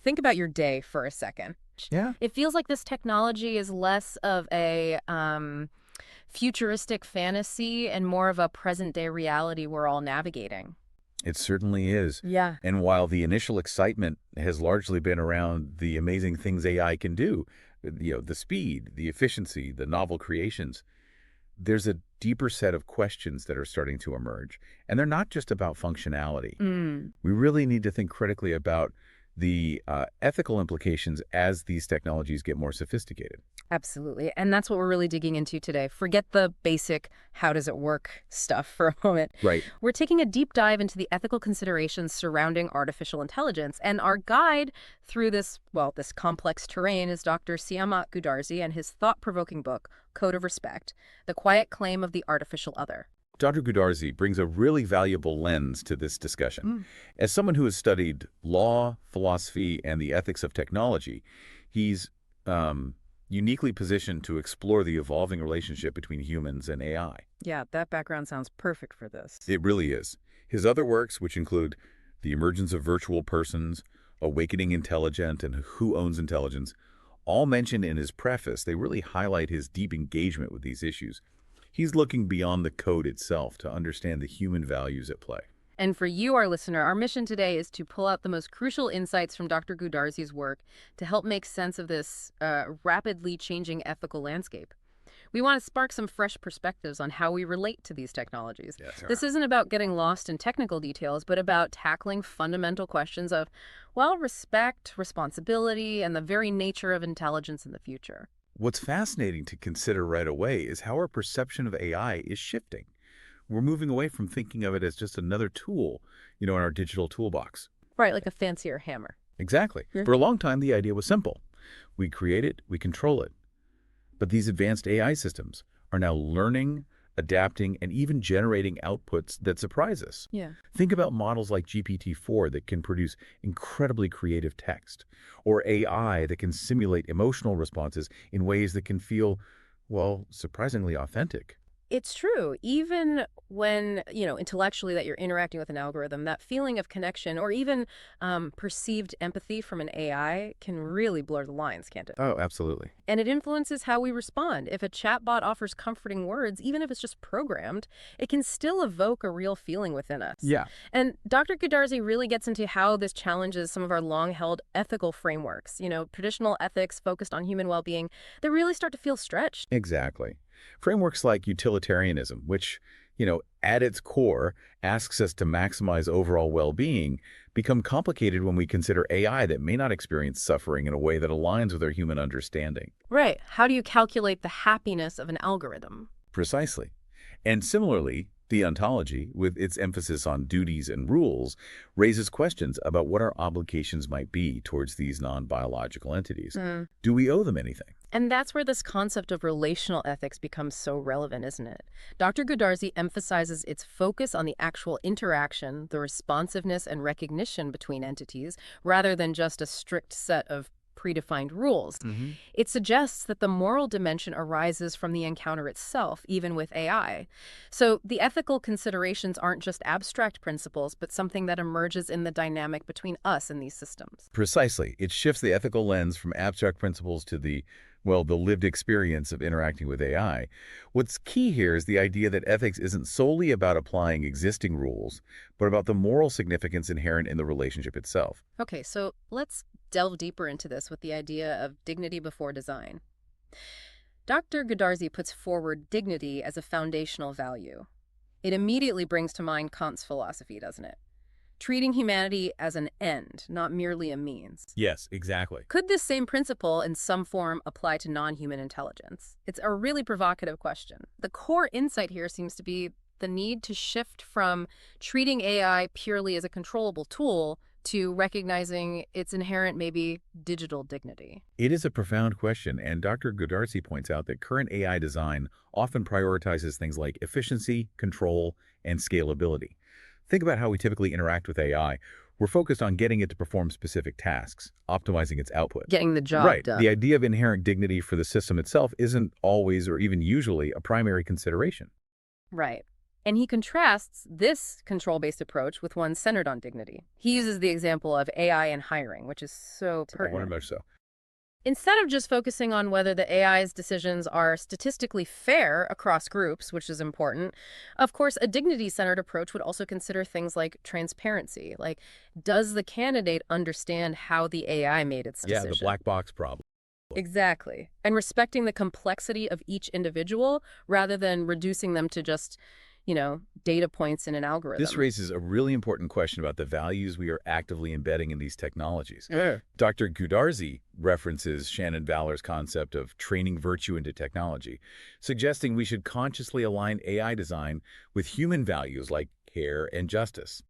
think about your day for a second. Yeah, It feels like this technology is less of a futuristic fantasy and more of a present-day reality we're all navigating. it certainly is. Yeah. And while the initial excitement has largely been around the amazing things AI can do, the speed, the efficiency, the novel creations, there's a deeper set of questions that are starting to emerge. And they're not just about functionality. Mm. We really need to think critically about the ethical implications as these technologies get more sophisticated. Absolutely. And that's what we're really digging into today. Forget the basic how does it work stuff for a moment. Right. We're taking a deep dive into the ethical considerations surrounding artificial intelligence. And our guide through this complex terrain is Dr. Siamak Goodarzi and his thought-provoking book, Code of Respect, The Quiet Claim of the Artificial Other. Dr. Goodarzi brings a really valuable lens to this discussion. Mm. As someone who has studied law, philosophy, and the ethics of technology, he's uniquely positioned to explore the evolving relationship between humans and AI. Yeah, that background sounds perfect for this. It really is. His other works, which include The Emergence of Virtual Persons, Awakening Intelligent, and Who Owns Intelligence, all mentioned in his preface, they really highlight his deep engagement with these issues. He's looking beyond the code itself to understand the human values at play. And for you, our listener, our mission today is to pull out the most crucial insights from Dr. Goodarzi's work to help make sense of this rapidly changing ethical landscape. We want to spark some fresh perspectives on how we relate to these technologies. Yes, This isn't about getting lost in technical details, but about tackling fundamental questions of, well, respect, responsibility, and the very nature of intelligence in the future. What's fascinating to consider right away is how our perception of AI is shifting. We're moving away from thinking of it as just another tool, in our digital toolbox. Right, like a fancier hammer. Exactly. Yeah. For a long time, the idea was simple. We create it, we control it. But these advanced AI systems are now learning, adapting, and even generating outputs that surprise us. Yeah. Think about models like GPT-4 that can produce incredibly creative text, or AI that can simulate emotional responses in ways that can feel, well, surprisingly authentic. It's true. Even when, intellectually that you're interacting with an algorithm, that feeling of connection or even perceived empathy from an AI can really blur the lines, can't it? Oh, absolutely. And it influences how we respond. If a chatbot offers comforting words, even if it's just programmed, it can still evoke a real feeling within us. Yeah, And Dr. Goodarzi really gets into how this challenges some of our long-held ethical frameworks. Traditional ethics focused on human well-being, they really start to feel stretched. exactly. Frameworks like utilitarianism, which, at its core, asks us to maximize overall well-being, become complicated when we consider AI that may not experience suffering in a way that aligns with our human understanding. Right. How do you calculate the happiness of an algorithm? Precisely. And similarly, the ontology, with its emphasis on duties and rules, raises questions about what our obligations might be towards these non-biological entities. Do we owe them anything? And that's where this concept of relational ethics becomes so relevant, isn't it? Dr. Goodarzi emphasizes its focus on the actual interaction, the responsiveness and recognition between entities, rather than just a strict set of predefined rules. It suggests that the moral dimension arises from the encounter itself, even with AI. So the ethical considerations aren't just abstract principles, but something that emerges in the dynamic between us and these systems. Precisely. It shifts the ethical lens from abstract principles to the lived experience of interacting with AI. What's key here is the idea that ethics isn't solely about applying existing rules, but about the moral significance inherent in the relationship itself. Okay, so let's delve deeper into this with the idea of dignity before design. Dr. Goodarzi puts forward dignity as a foundational value. It immediately brings to mind Kant's philosophy, doesn't it? Treating humanity as an end, not merely a means. Yes, exactly. Could this same principle in some form apply to non-human intelligence? It's a really provocative question. The core insight here seems to be the need to shift from treating AI purely as a controllable tool to recognizing its inherent, maybe, digital dignity. It is a profound question, and Dr. Goodarzi points out that current AI design often prioritizes things like efficiency, control, and scalability. Think about how we typically interact with AI. We're focused on getting it to perform specific tasks, optimizing its output. Getting the job Right. done. The idea of inherent dignity for the system itself isn't always or even usually a primary consideration. Right. And he contrasts this control-based approach with one centered on dignity. He uses the example of AI and hiring, which is so I wonder pertinent. much so. Instead of just focusing on whether the AI's decisions are statistically fair across groups, which is important, of course, a dignity-centered approach would also consider things like transparency. Like, does the candidate understand how the AI made its Yeah, the decision? black box problem. Exactly. And respecting the complexity of each individual rather than reducing them to just, data points in an This algorithm. raises a really important question about the values we are actively embedding in these technologies. Yeah. Dr. Goodarzi references Shannon Valor's concept of training virtue into technology, suggesting we should consciously align AI design with human values like care and justice.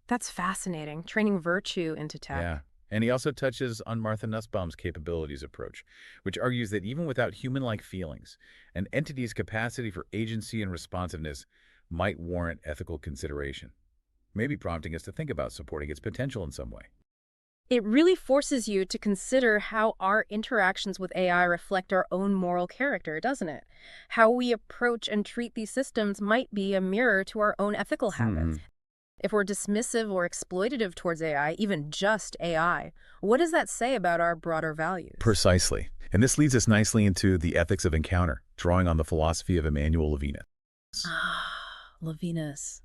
That's fascinating. Training virtue into Yeah. tech. And he also touches on Martha Nussbaum's capabilities approach, which argues that even without human-like feelings, an entity's capacity for agency and responsiveness might warrant ethical consideration, maybe prompting us to think about supporting its potential in some way. It really forces you to consider how our interactions with AI reflect our own moral character, doesn't it? How we approach and treat these systems might be a mirror to our own ethical habits. Hmm. If we're dismissive or exploitative towards AI, even just AI, what does that say about our broader values? Precisely. And this leads us nicely into the ethics of encounter, drawing on the philosophy of Emmanuel Levinas. Ah, Levinas,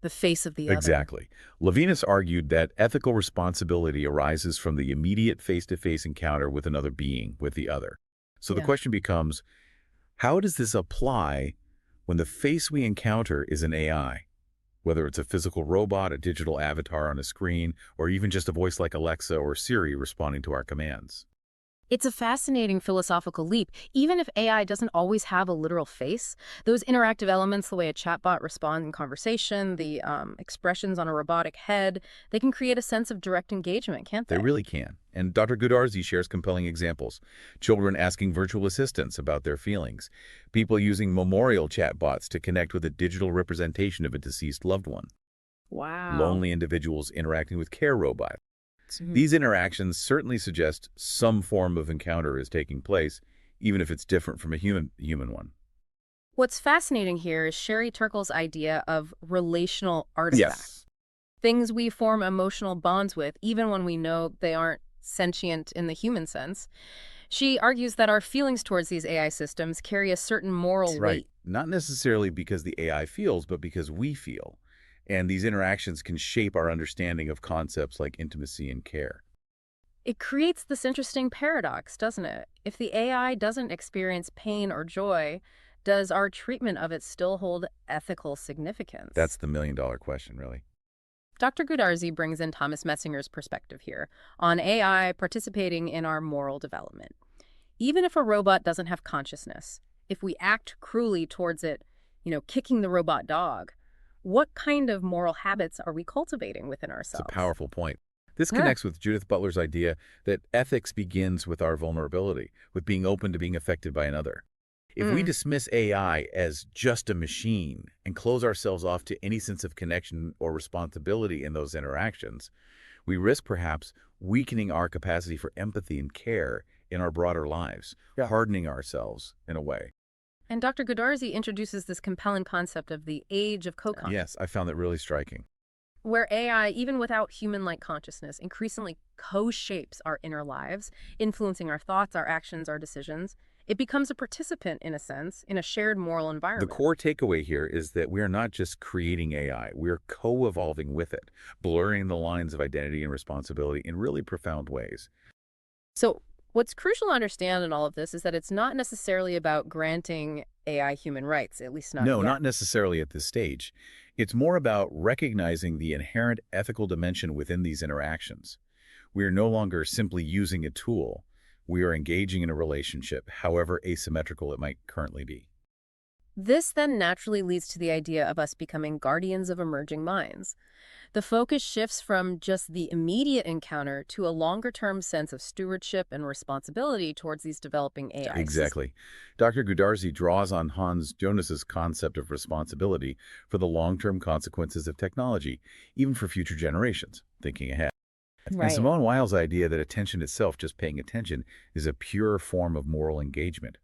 the face of the other. Exactly. Levinas argued that ethical responsibility arises from the immediate face-to-face encounter with another being, with the other. So the Yeah. question becomes, how does this apply when the face we encounter is an AI? Whether it's a physical robot, a digital avatar on a screen, or even just a voice like Alexa or Siri responding to our commands. It's a fascinating philosophical leap. Even if AI doesn't always have a literal face, those interactive elements, the way a chatbot responds in conversation, the expressions on a robotic head, they can create a sense of direct engagement, can't They they? really can. And Dr. Goodarzi shares compelling examples. Children asking virtual assistants about their feelings. People using memorial chatbots to connect with a digital representation of a deceased loved one. Wow. Lonely individuals interacting with care robots. Mhm. These interactions certainly suggest some form of encounter is taking place, even if it's different from a human one. What's fascinating here is Sherry Turkle's idea of relational artifacts, Yes. things we form emotional bonds with, even when we know they aren't sentient in the human sense. She argues that our feelings towards these AI systems carry a certain moral Right. weight. Not necessarily because the AI feels, but because we feel. And these interactions can shape our understanding of concepts like intimacy and care. It creates this interesting paradox, doesn't it? If the AI doesn't experience pain or joy, does our treatment of it still hold ethical That's significance? the million-dollar question, really. Dr. Goodarzi brings in Thomas Messinger's perspective here on AI participating in our moral development. Even if a robot doesn't have consciousness, if we act cruelly towards it, kicking the robot dog, what kind of moral habits are we cultivating within It's a ourselves? powerful point. This Yeah. connects with Judith Butler's idea that ethics begins with our vulnerability, with being open to being affected by another. If we Mm. dismiss AI as just a machine and close ourselves off to any sense of connection or responsibility in those interactions, we risk perhaps weakening our capacity for empathy and care in our broader lives, Yeah. hardening ourselves in a way. And Dr. Goodarzi introduces this compelling concept of the age of Yes, co-consciousness, I found that really striking. where AI, even without human-like consciousness, increasingly co-shapes our inner lives, influencing our thoughts, our actions, our decisions. It becomes a participant, in a sense, in a shared moral The environment. core takeaway here is that we are not just creating AI, we're co-evolving with it, blurring the lines of identity and responsibility in really profound ways. So what's crucial to understand in all of this is that it's not necessarily about granting AI human rights, at least not No, yet. not necessarily at this stage. It's more about recognizing the inherent ethical dimension within these interactions. We are no longer simply using a tool. We are engaging in a relationship, however asymmetrical it might currently be. This then naturally leads to the idea of us becoming guardians of emerging minds. The focus shifts from just the immediate encounter to a longer-term sense of stewardship and responsibility towards these developing AI systems. Exactly. Dr. Goodarzi draws on Hans Jonas's concept of responsibility for the long-term consequences of technology, even for future generations, thinking ahead. And Right. Simone Weil's idea that attention itself, just paying attention, is a pure form of moral engagement.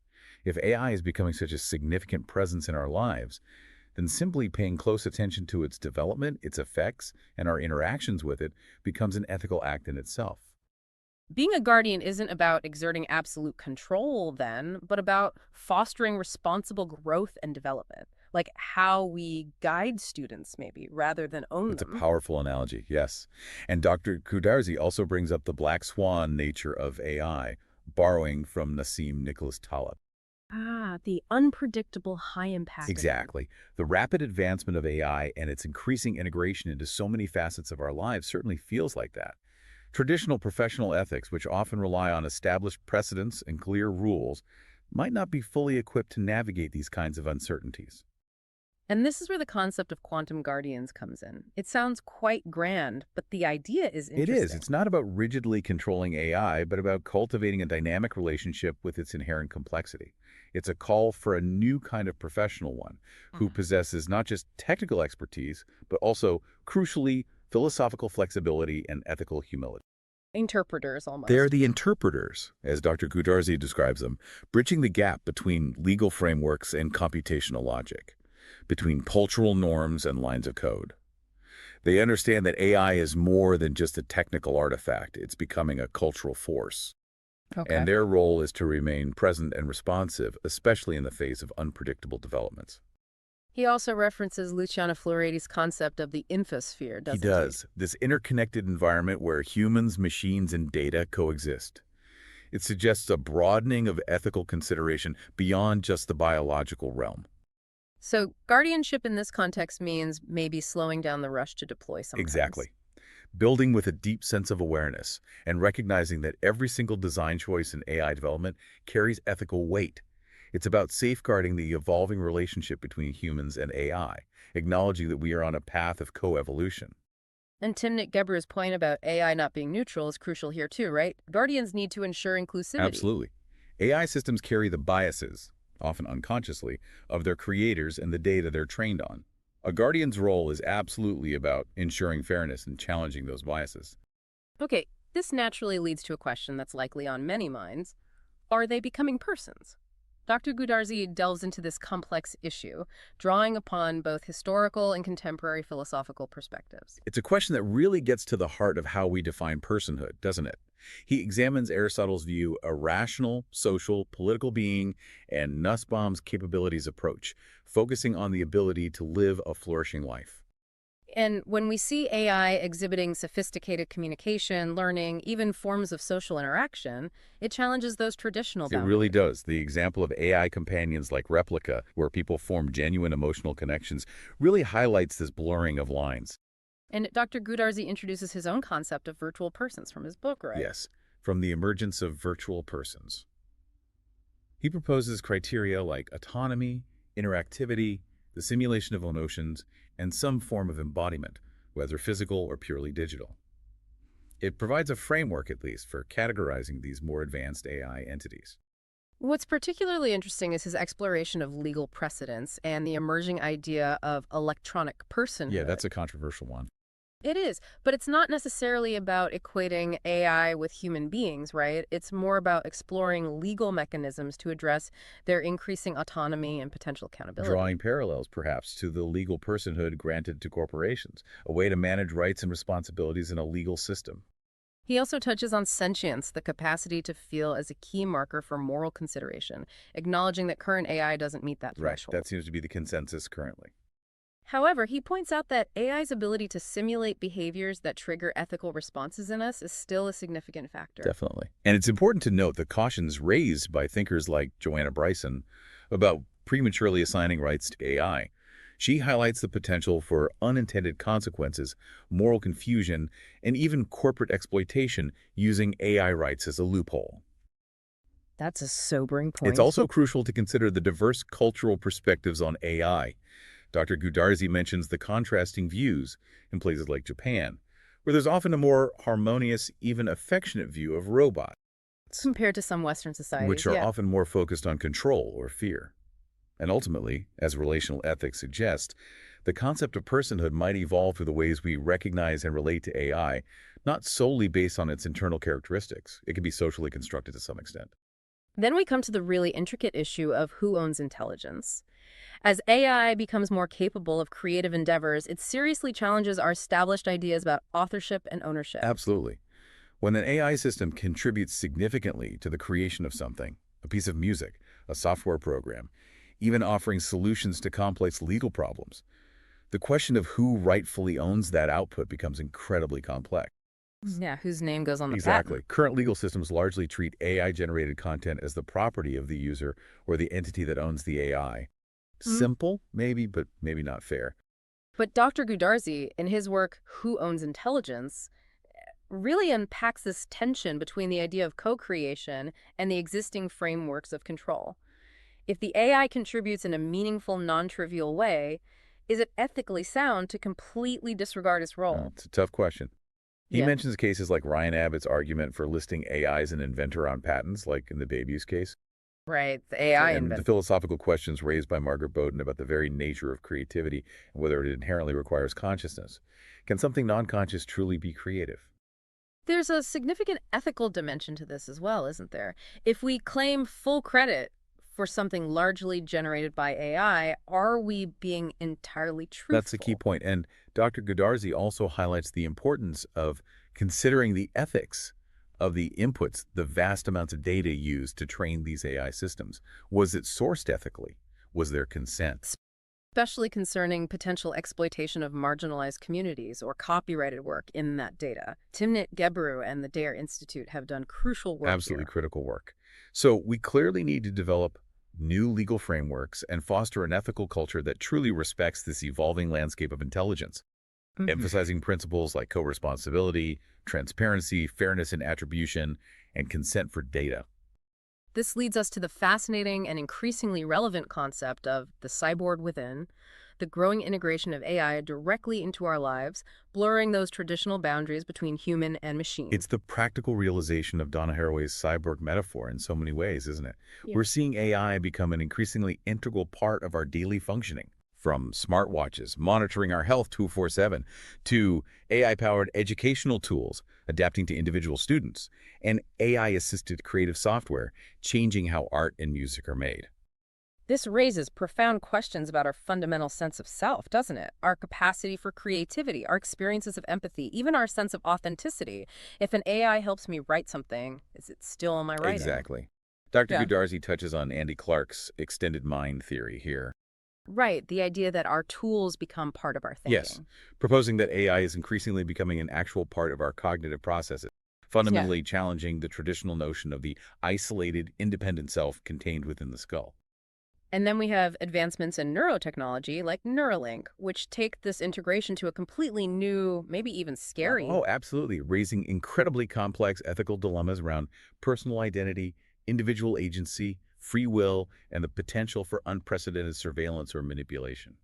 If AI is becoming such a significant presence in our lives, then simply paying close attention to its development, its effects, and our interactions with it becomes an ethical act in itself. Being a guardian isn't about exerting absolute control, then, but about fostering responsible growth and development, like how we guide students, maybe, rather than own That's a them. powerful analogy, yes. And Dr. Goodarzi also brings up the black swan nature of AI, borrowing from Nassim Nicholas Taleb. Ah, the unpredictable high impact event. Exactly. The rapid advancement of AI and its increasing integration into so many facets of our lives certainly feels like that. Traditional professional ethics, which often rely on established precedents and clear rules, might not be fully equipped to navigate these kinds of uncertainties. And this is where the concept of quantum guardians comes in. It sounds quite grand, but the idea is It is. interesting. It's not about rigidly controlling AI, but about cultivating a dynamic relationship with its inherent complexity. It's a call for a new kind of professional one who Mhm. possesses not just technical expertise, but also, crucially, philosophical flexibility and ethical humility. Interpreters, They're almost. the interpreters, as Dr. Goodarzi describes them, bridging the gap between legal frameworks and computational logic, between cultural norms and lines of code. They understand that AI is more than just a technical artifact. It's becoming a cultural force. And Okay. their role is to remain present and responsive, especially in the face of unpredictable developments. He also references Luciano Floraidi's concept of the infosphere, He doesn't he? does. This interconnected environment where humans, machines, and data coexist. It suggests a broadening of ethical consideration beyond just the biological realm. So, guardianship in this context means maybe slowing down the rush to deploy sometimes. Exactly. Building with a deep sense of awareness and recognizing that every single design choice in AI development carries ethical weight. It's about safeguarding the evolving relationship between humans and AI, acknowledging that we are on a path of coevolution. And Timnit Gebru's point about AI not being neutral is crucial here too, right? Guardians need to ensure inclusivity. Absolutely. AI systems carry the biases, often unconsciously, of their creators and the data they're trained on. A guardian's role is absolutely about ensuring fairness and challenging those biases. Okay, this naturally leads to a question that's likely on many minds. Are they becoming persons? Dr. Goodarzi delves into this complex issue, drawing upon both historical and contemporary philosophical perspectives. It's a question that really gets to the heart of how we define personhood, doesn't it? He examines Aristotle's view, a rational, social, political being, and Nussbaum's capabilities approach, focusing on the ability to live a flourishing life. And when we see AI exhibiting sophisticated communication, learning, even forms of social interaction, it challenges those traditional It really boundaries. does. The example of AI companions like Replica, where people form genuine emotional connections, really highlights this blurring of lines. And Dr. Goodarzi introduces his own concept of virtual persons from his book, right? Yes, from the emergence of virtual persons. He proposes criteria like autonomy, interactivity, the simulation of emotions, and some form of embodiment, whether physical or purely digital. It provides a framework, at least, for categorizing these more advanced AI entities. What's particularly interesting is his exploration of legal precedents and the emerging idea of electronic Yeah, personhood. that's a controversial one. It is, but it's not necessarily about equating AI with human beings, right? It's more about exploring legal mechanisms to address their increasing autonomy and potential Drawing accountability. parallels, perhaps, to the legal personhood granted to corporations, a way to manage rights and responsibilities in a legal system. He also touches on sentience, the capacity to feel as a key marker for moral consideration, acknowledging that current AI doesn't meet that Right, that threshold. seems to be the consensus currently. However, he points out that AI's ability to simulate behaviors that trigger ethical responses in us is still a significant factor. Definitely. And it's important to note the cautions raised by thinkers like Joanna Bryson about prematurely assigning rights to AI. She highlights the potential for unintended consequences, moral confusion, and even corporate exploitation using AI rights as a loophole. That's a sobering It's point. also crucial to consider the diverse cultural perspectives on AI. Dr. Goodarzi mentions the contrasting views in places like Japan, where there's often a more harmonious, even affectionate view of robots, Compared to some Western which societies, are yeah. often more focused on control or fear. And ultimately, as relational ethics suggest, the concept of personhood might evolve through the ways we recognize and relate to AI, not solely based on its internal characteristics. It can be socially constructed to some extent. Then we come to the really intricate issue of who owns intelligence. As AI becomes more capable of creative endeavors, it seriously challenges our established ideas about authorship and ownership. Absolutely. When an AI system contributes significantly to the creation of something, a piece of music, a software program, even offering solutions to complex legal problems, the question of who rightfully owns that output becomes incredibly complex. Yeah, whose name goes on the Exactly. patent? Current legal systems largely treat AI-generated content as the property of the user or the entity that owns the AI. Hmm. Simple, maybe, but maybe not fair. But Dr. Goodarzi, in his work Who Owns Intelligence, really unpacks this tension between the idea of co-creation and the existing frameworks of control. If the AI contributes in a meaningful, non-trivial way, is it ethically sound to completely disregard its role? It's a tough question. He Yeah, mentions cases like Ryan Abbott's argument for listing AI as an inventor on patents, like in the baby use case, right. The AI and the invent. philosophical questions raised by Margaret Bowden about the very nature of creativity and whether it inherently requires consciousness. Can something non-conscious truly be creative? There's a significant ethical dimension to this as well, isn't there? If we claim full credit for something largely generated by AI, are we being entirely That's a key truthful? point. And Dr. Goodarzi also highlights the importance of considering the ethics of the inputs, the vast amounts of data used to train these AI systems. Was it sourced ethically? Was there consent? Especially concerning potential exploitation of marginalized communities or copyrighted work in that data. Timnit Gebru and the Dare Institute have done crucial work Absolutely here. critical work. So we clearly need to develop new legal frameworks and foster an ethical culture that truly respects this evolving landscape of intelligence, Mhm. emphasizing principles like co-responsibility, transparency, fairness in attribution, and consent for data. This leads us to the fascinating and increasingly relevant concept of the cyborg within, the growing integration of AI directly into our lives, blurring those traditional boundaries between human and machine. It's the practical realization of Donna Haraway's cyborg metaphor in so many ways, isn't it? Yeah. We're seeing AI become an increasingly integral part of our daily functioning, from smartwatches monitoring our health 24/7 to AI-powered educational tools adapting to individual students and AI-assisted creative software changing how art and music are made. This raises profound questions about our fundamental sense of self, doesn't it? Our capacity for creativity, our experiences of empathy, even our sense of authenticity. If an AI helps me write something, is it still my writing? Exactly. Dr. Yeah. Goodarzi touches on Andy Clark's extended mind theory here. Right, the idea that our tools become part of our Yes, thinking. proposing that AI is increasingly becoming an actual part of our cognitive processes, Yeah. fundamentally challenging the traditional notion of the isolated, independent self contained within the skull. And then we have advancements in neurotechnology like Neuralink, which take this integration to a completely new, maybe even scary. Oh, absolutely, raising incredibly complex ethical dilemmas around personal identity, individual agency, free will, and the potential for unprecedented surveillance or manipulation.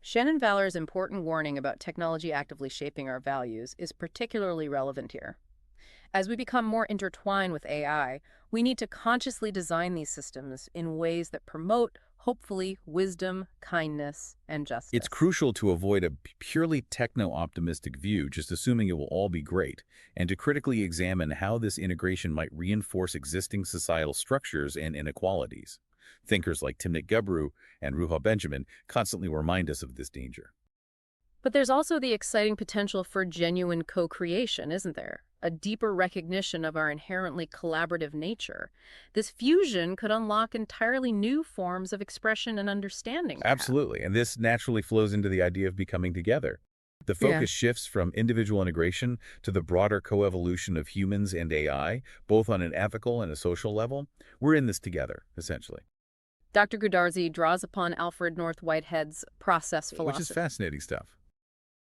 Shannon Valor's important warning about technology actively shaping our values is particularly relevant here. As we become more intertwined with AI, we need to consciously design these systems in ways that promote, hopefully, wisdom, kindness, and It's justice. crucial to avoid a purely techno-optimistic view, just assuming it will all be great, and to critically examine how this integration might reinforce existing societal structures and inequalities. Thinkers like Timnit Gebru and Ruha Benjamin constantly remind us of this danger. But there's also the exciting potential for genuine co-creation, isn't there? A deeper recognition of our inherently collaborative nature. This fusion could unlock entirely new forms of expression and understanding, perhaps. Absolutely, and this naturally flows into the idea of becoming together. The Yeah. focus shifts from individual integration to the broader coevolution of humans and AI, both on an ethical and a social level. We're in this together, essentially. Dr. Goodarzi draws upon Alfred North Whitehead's process Which is philosophy fascinating stuff.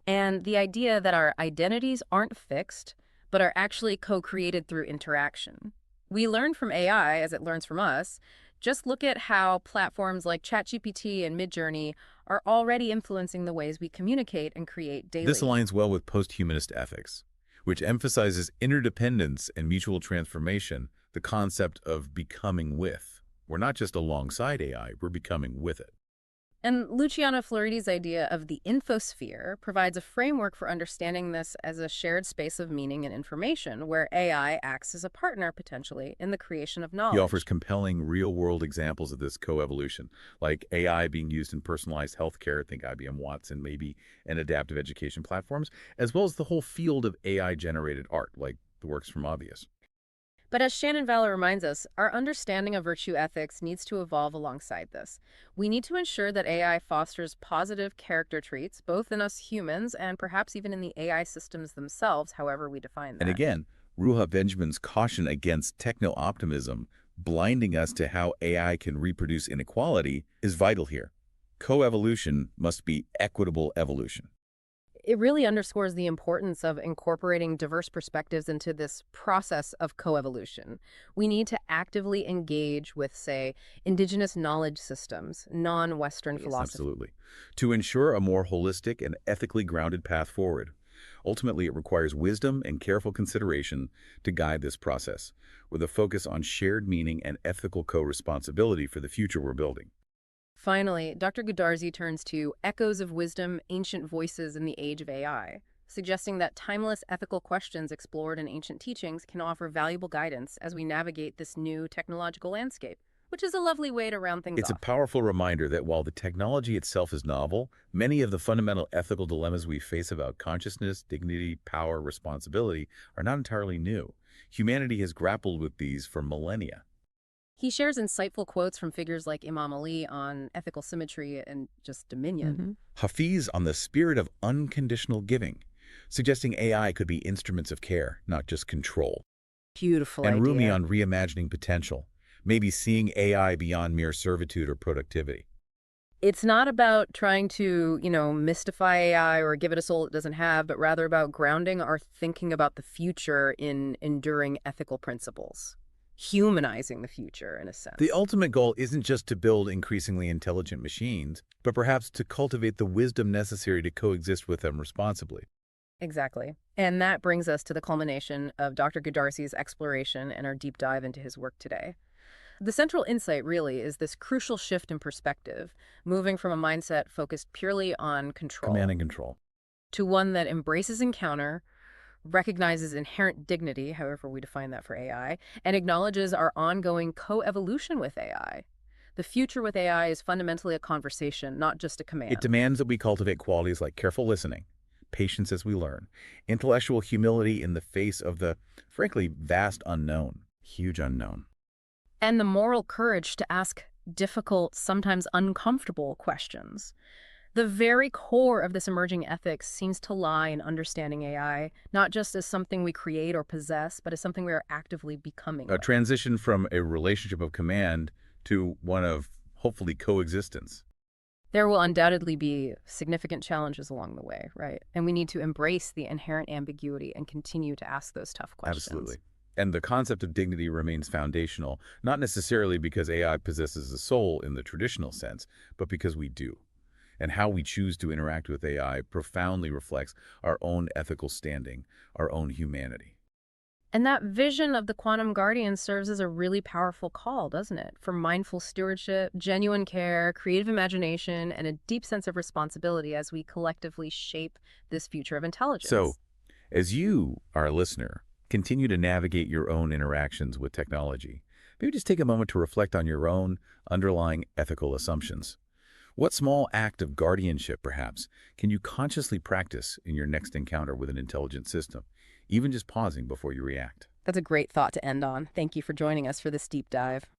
and the idea that our identities aren't fixed, but are actually co-created through interaction. We learn from AI as it learns from us. Just look at how platforms like ChatGPT and Midjourney are already influencing the ways we communicate and create This daily. aligns well with post-humanist ethics, which emphasizes interdependence and mutual transformation, the concept of becoming with. We're not just alongside AI, we're becoming with it. And Luciano Floridi's idea of the infosphere provides a framework for understanding this as a shared space of meaning and information, where AI acts as a partner, potentially, in the creation of He offers knowledge. compelling real-world examples of this coevolution, like AI being used in personalized healthcare, think IBM Watson, maybe, and adaptive education platforms, as well as the whole field of AI-generated art, like the works from Obvious. But as Shannon Valor reminds us, our understanding of virtue ethics needs to evolve alongside this. We need to ensure that AI fosters positive character traits, both in us humans and perhaps even in the AI systems themselves, however we define And that. again, Ruha Benjamin's caution against techno-optimism, blinding us to how AI can reproduce inequality, is vital here. Coevolution must be equitable evolution. It really underscores the importance of incorporating diverse perspectives into this process of coevolution. We need to actively engage with, say, indigenous knowledge systems, non-Western Yes, philosophy. absolutely. To ensure a more holistic and ethically grounded path forward. Ultimately, it requires wisdom and careful consideration to guide this process, with a focus on shared meaning and ethical co-responsibility for the future we're building. Finally, Dr. Goodarzi turns to echoes of wisdom, ancient voices in the age of AI, suggesting that timeless ethical questions explored in ancient teachings can offer valuable guidance as we navigate this new technological landscape, which is a lovely way to round things It's a off. powerful reminder that while the technology itself is novel, many of the fundamental ethical dilemmas we face about consciousness, dignity, power, responsibility are not entirely new. Humanity has grappled with these for millennia. He shares insightful quotes from figures like Imam Ali on ethical symmetry and just dominion. Hafiz on the spirit of unconditional giving, suggesting AI could be instruments of care, not just control. Beautiful And Rumi idea. on reimagining potential, maybe seeing AI beyond mere servitude or productivity. It's not about trying to, mystify AI or give it a soul it doesn't have, but rather about grounding our thinking about the future in enduring ethical principles, humanizing the future in a The sense. ultimate goal isn't just to build increasingly intelligent machines, but perhaps to cultivate the wisdom necessary to coexist with them responsibly. Exactly. And that brings us to the culmination of Dr. Goodarzi's exploration and our deep dive into his work today. The central insight really is this crucial shift in perspective, moving from a mindset focused purely on Command control and control. to one that embraces encounter, recognizes inherent dignity, however we define that for AI, and acknowledges our ongoing co-evolution with AI. The future with AI is fundamentally a conversation, not just a It command. demands that we cultivate qualities like careful listening, patience as we learn, intellectual humility in the face of the, frankly, vast unknown, huge unknown. And the moral courage to ask difficult, sometimes uncomfortable questions. The very core of this emerging ethics seems to lie in understanding AI, not just as something we create or possess, but as something we are actively becoming A with. transition from a relationship of command to one of, hopefully, coexistence. There will undoubtedly be significant challenges along the way, right? And we need to embrace the inherent ambiguity and continue to ask those tough questions. Absolutely. And the concept of dignity remains foundational, not necessarily because AI possesses a soul in the traditional sense, but because we do. And how we choose to interact with AI profoundly reflects our own ethical standing, our own humanity. And that vision of the quantum guardian serves as a really powerful call, doesn't it? For mindful stewardship, genuine care, creative imagination, and a deep sense of responsibility as we collectively shape this future of So, intelligence. as you, our listener, continue to navigate your own interactions with technology, maybe just take a moment to reflect on your own underlying ethical assumptions. What small act of guardianship, perhaps, can you consciously practice in your next encounter with an intelligent system, even just pausing before you react? That's a great thought to end on. Thank you for joining us for this deep dive.